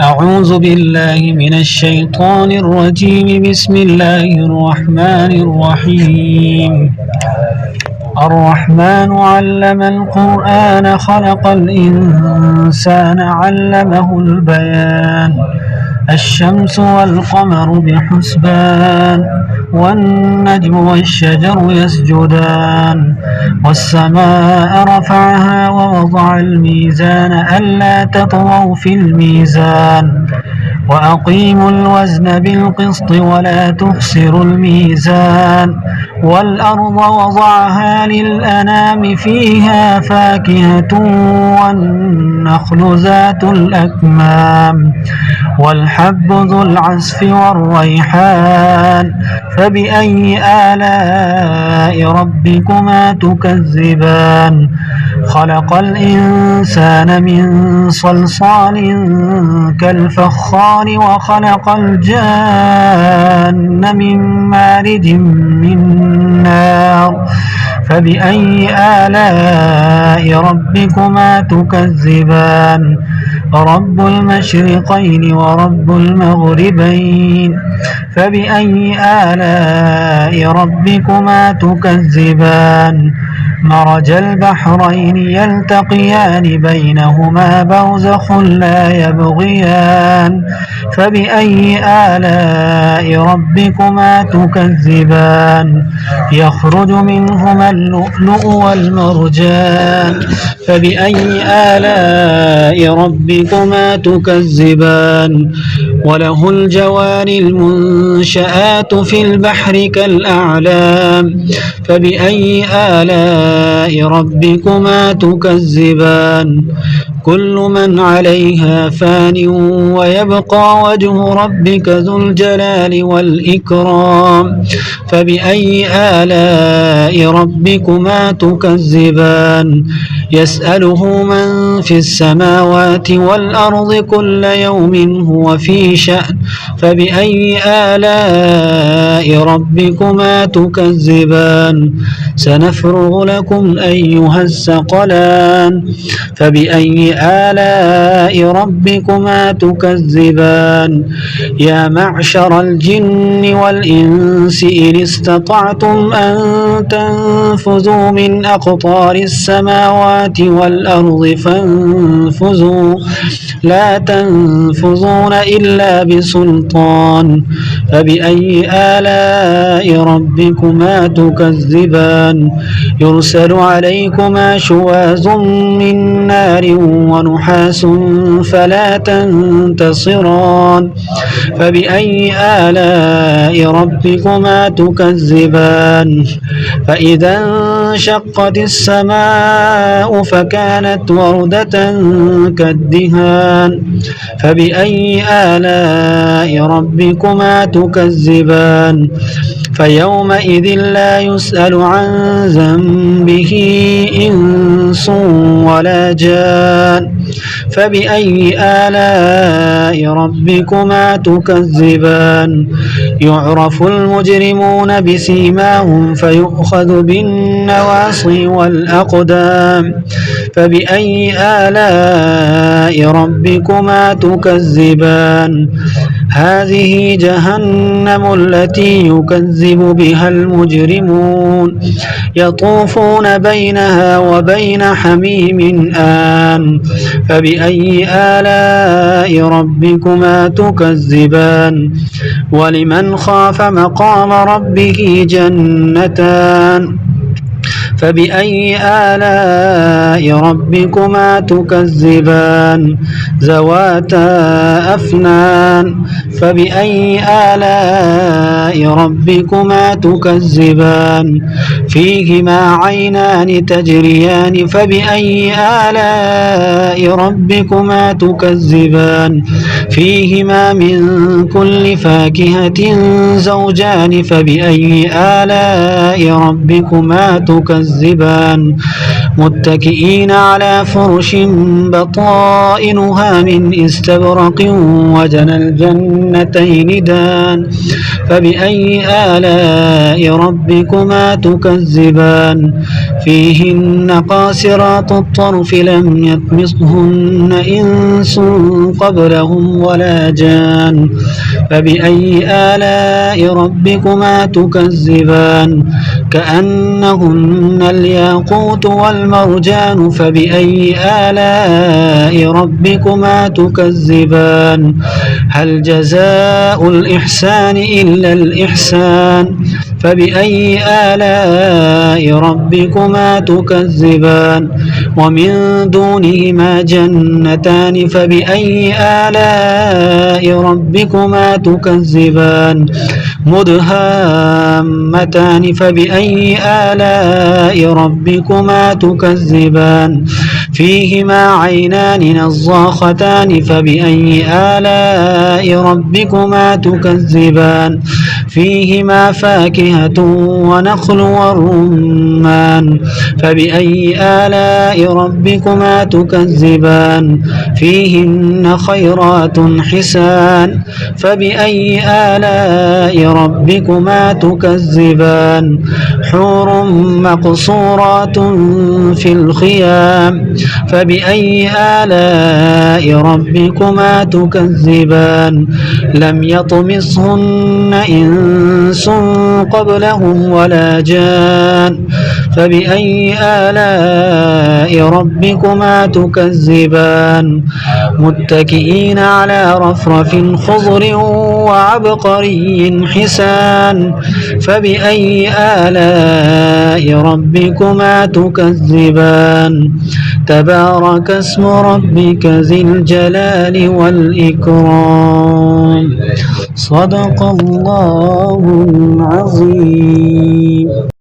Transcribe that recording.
أعوذ بالله من الشيطان الرجيم. بسم الله الرحمن الرحيم. الرحمن علم القرآن خلق الإنسان علمه البيان. الشمس والقمر بحسبان والنجم والشجر يسجدان والسماء رفعها ووضع الميزان ألا تطغوا في الميزان وأقيموا الوزن بالقسط ولا تخسروا الميزان والأرض وضعها للأنام فيها فاكهة والنخل ذات الأكمام والحب ذو العصف والريحان فبأي آلاء ربكما تكذبان خلق الإنسان من صلصال كالفخار وخلق الجان من مارج من نار فبأي آلاء ربكما تكذبان رب المشرقين ورب المغربين فبأي آلاء ربكما تكذبان مرج البحرين يلتقيان بينهما برزخ لا يبغيان فبأي آلاء ربكما تكذبان يخرج منهما اللؤلؤ والمرجان فبأي آلاء ربكما تكذبان وله الجوار المنشآت في البحر كالأعلام فبأي آلاء ربكما تكذبان كل من عليها فان ويبقى وجه ربك ذو الجلال والإكرام فبأي آلاء ربكما تكذبان يسأله من في السماوات والأرض كل يوم هو في شأن فبأي آلاء ربكما تكذبان سنفرغ لكم أيها الثقلان فبأي آلاء ربكما تكذبان يا معشر الجن والإنس إن استطعتم أن تنفذوا من أقطار السماوات والأرض فانفذوا لا تنفذون إلا بسلطان فبأي آلاء ربكما تكذبان يرسل عليكما شواظ من نار ونحاس فلا تنتصران فبأي آلاء ربكما تكذبان فإذا انشقت السماء فكانت وردة كالدهان فبأي آلاء ربكما تكذبان فيومئذ لا يسأل عن ذنبه إنس ولا جان فبأي آلاء ربكما تكذبان يعرف المجرمون بسيماهم فيؤخذ بالنواصي والأقدام فبأي آلاء ربكما تكذبان هذه جهنم التي يكذب بها المجرمون يطوفون بينها وبين حميم آن فبأي آلاء ربكما تكذبان ولمن خاف مقام ربه جنتان فبأي آلاء ربكما تكذبان ذواتا أفنان فبأي آلاء ربكما تكذبان فيهما عينان تجريان فبأي آلاء ربكما تكذبان فيهما من كل فاكهة زوجان فبأي آلاء ربكما تكذبان متكئين على فرش بطائنها من استبرق وجنى الجنتين دان فبأي آلاء ربكما تكذبان فيهن قاصرات الطرف لم يطمثهن إنس قبلهم ولا جان فبأي آلاء ربكما تكذبان كأنهن الياقوت والمرجان فبأي آلاء ربكما تكذبان هل جزاء الإحسان إلا الإحسان فبأي آلاء ربكما تكذبان ومن دونهما جنتان فبأي آلاء ربكما تكذبان مدهامتان فبأي آلاء ربكما تكذبان فيهما عينان نضاختان فبأي آلاء ربكما تكذبان فيهما فاكهة ونخل ورمان فبأي آلاء ربكما تكذبان فيهن خيرات حسان فبأي آلاء ربكما تكذبان حور مقصورات في الخيام فبأي آلاء ربكما تكذبان لم يطمثهن إنس قبلهم ولا جان فبأي آلاء ربكما تكذبان متكئين على رفرف خضر وعبقري حسان فبأي آلاء ربكما تكذبان تبارك اسم ربك ذي الجلال والإكرام صدق الله العظيم.